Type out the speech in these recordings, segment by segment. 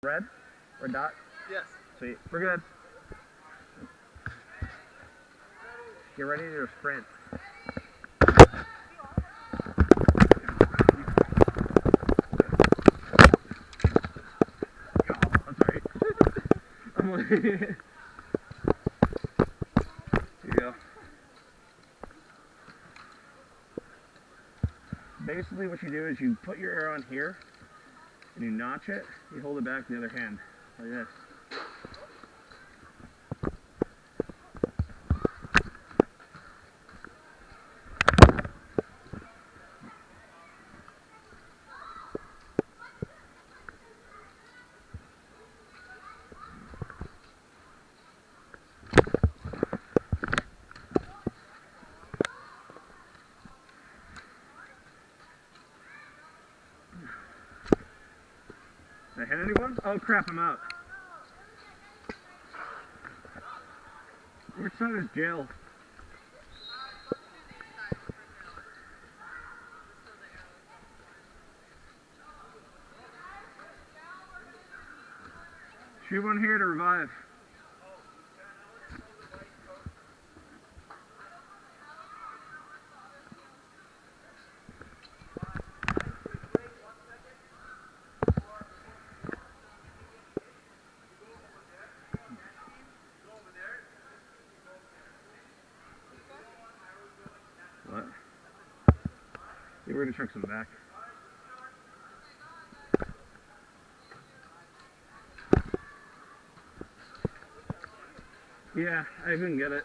Red? Red dot? Yes. Sweet. We're good. Get ready to do a sprint. Oh, I'm sorry. I'm like, here you go. Basically what you do is you put your arrow on here and you notch it, you hold it back with the other hand, like this. Did I hit anyone? Oh crap, I'm out. Which side is jail? Shoot one here to revive. What? Yeah, we're gonna truck some back. Yeah, I didn't get it.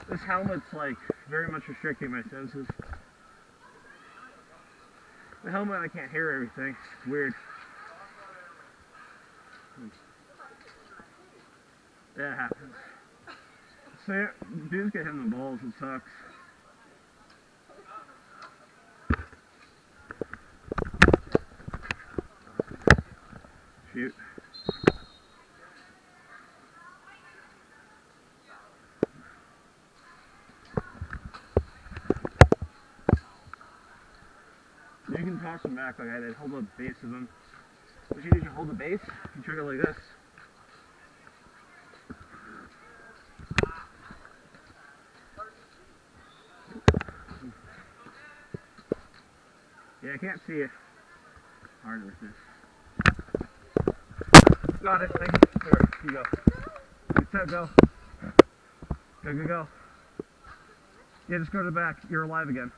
This helmet's like very much restricting my senses. The helmet, I can't hear everything. It's weird. That happens. So yeah, dudes get hit in the balls, it sucks. Shoot. You can toss them back like I did. Hold the base of them. What you do is you hold the base, you trigger like this. Yeah, I can't see it. Hard with this. Got it. Thank you. Here you go. Get set, go. Go, go, go. Yeah, just go to the back. You're alive again.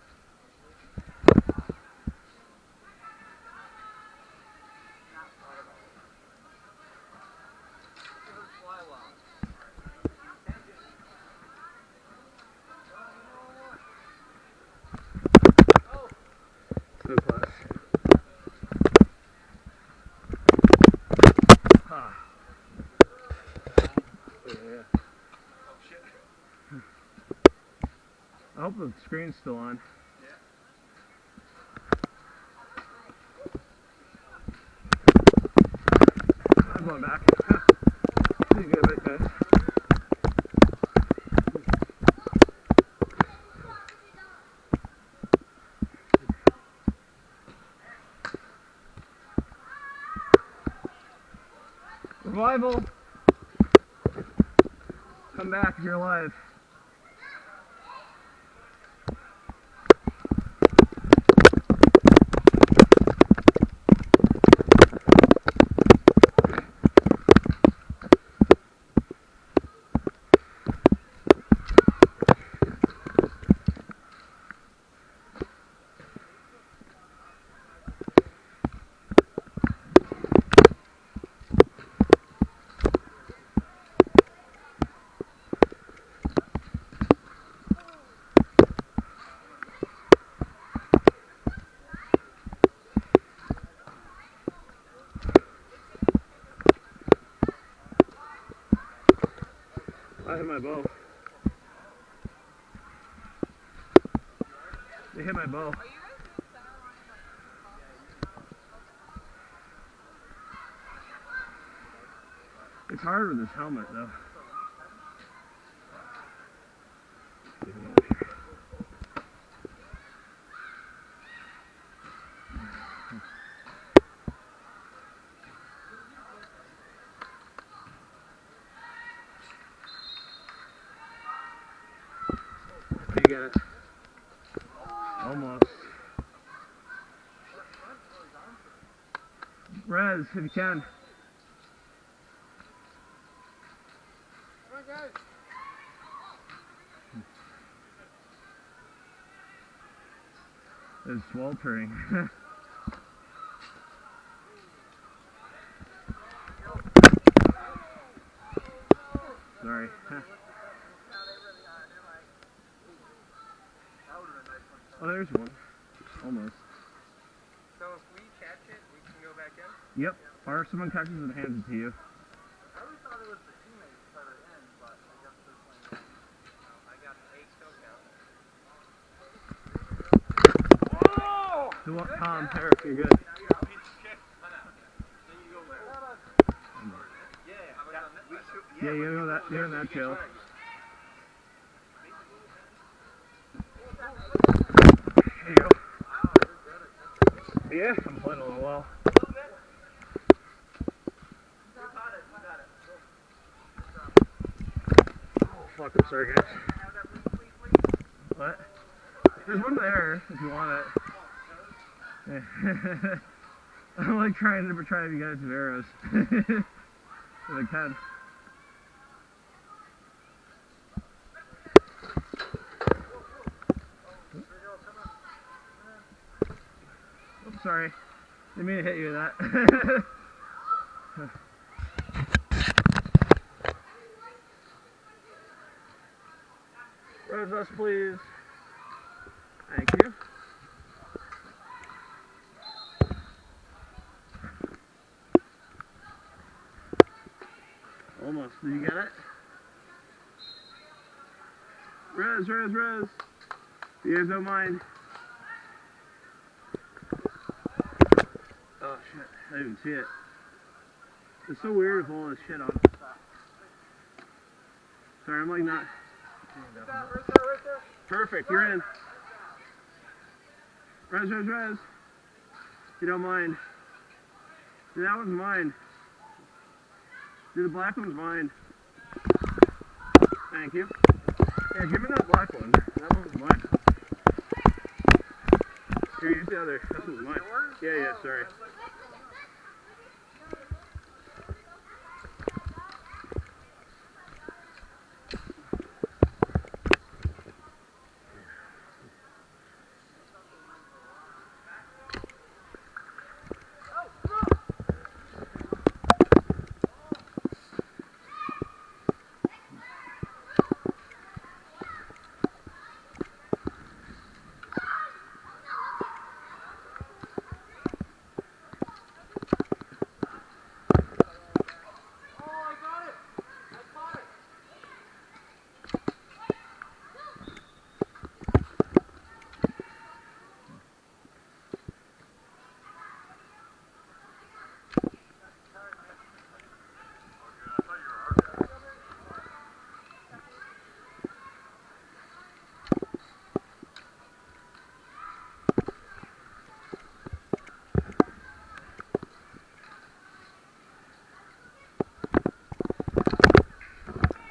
So close. Ah. Yeah. Oh shit. I hope the screen's still on. Yeah. I'm going back. You get a bit, guys. Revival! Come back if you're alive. I hit my bow. They hit my bow. It's hard with this helmet though. get it? Almost. Rez, if you can. Come on, guys. It's sweltering. Sorry. Oh, there's one. Almost. So if we catch it, we can go back in? Yep. Or if someone catches it and hands it to you. I always thought it was the teammates that are in, but I guess this one. I got 8 kills now. Oh! Who wants Tom? Eric, you're good. Yeah, you know that. You're in that chill. There you go. Yeah, I'm playing a little well. Oh, fuck, I'm sorry, guys. What? There's one there, if you want it. I'm like trying to try if you guys have arrows. If I can. Oops, sorry. Didn't mean to hit you with that. Rose us, please. Thank you. Almost. Did you get it? Rose. You guys don't mind. Oh shit, I didn't even see it. It's so weird with all this shit on. Sorry, I'm like not. Right there. Perfect, you're in. Rez. You don't mind. Dude, that one's mine. Dude, the black one's mine. Thank you. Yeah, give me that black one. That one's mine. Here, use the other. This one's mine. Yeah, sorry.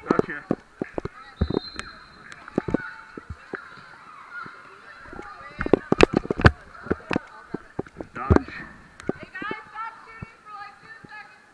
Gotcha. Dodge. Hey guys, stop shooting for like 2 seconds,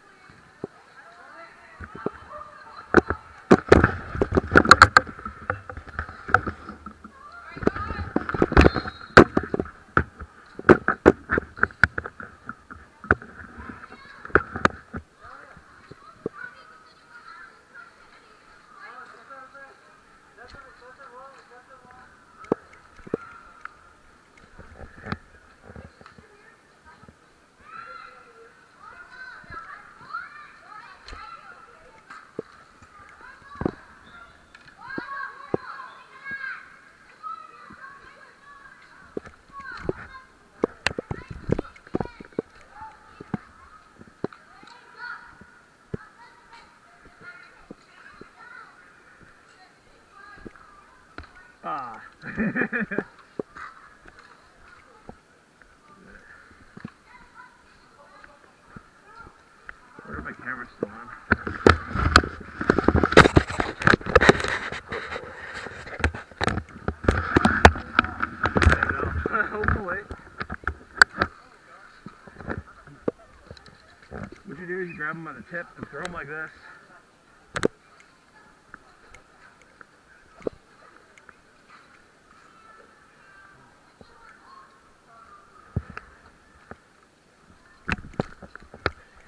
Ah. Where my camera's still on? grab them on the tip and throw them like this.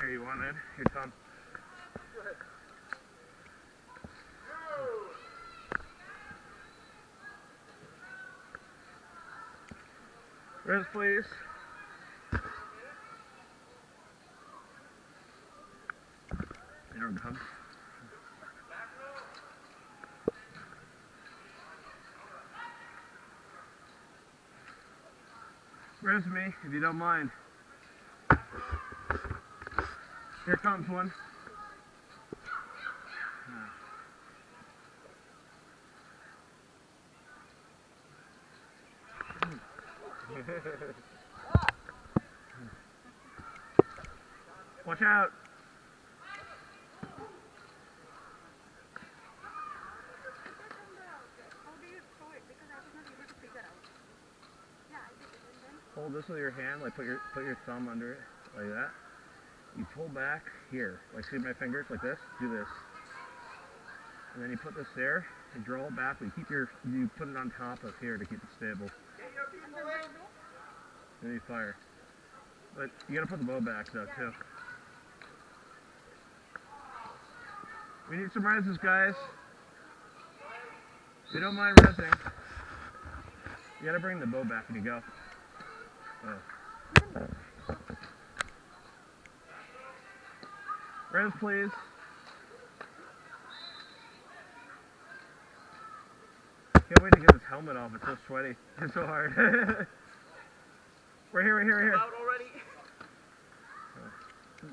Here, you want it? Here, Tom. Res, please. There it comes. Res me, if you don't mind. Here comes one. Watch out. How do you throw it? Because I was not able to figure out. Yeah, I did it. And then Hold this with your hand, like put your thumb under it, like that. You pull back here, like see my fingers, like this. Do this, and then you put this there. You draw it back. You put it on top of here to keep it stable. Then you fire. But you gotta put the bow back though too. We need some reses, guys. If you don't mind resing, you gotta bring the bow back when you go. Oh. Res, please. Can't wait to get his helmet off. It's so sweaty. It's so hard. Right here, right here, right here. Out already.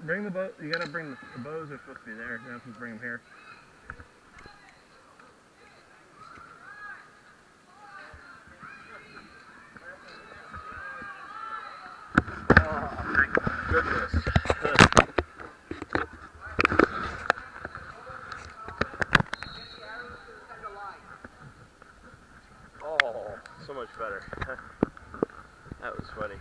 Bring the bow. You gotta bring the bows are supposed to be there. You have to bring them here. Oh, thank goodness. Oh, so much better. That was sweaty.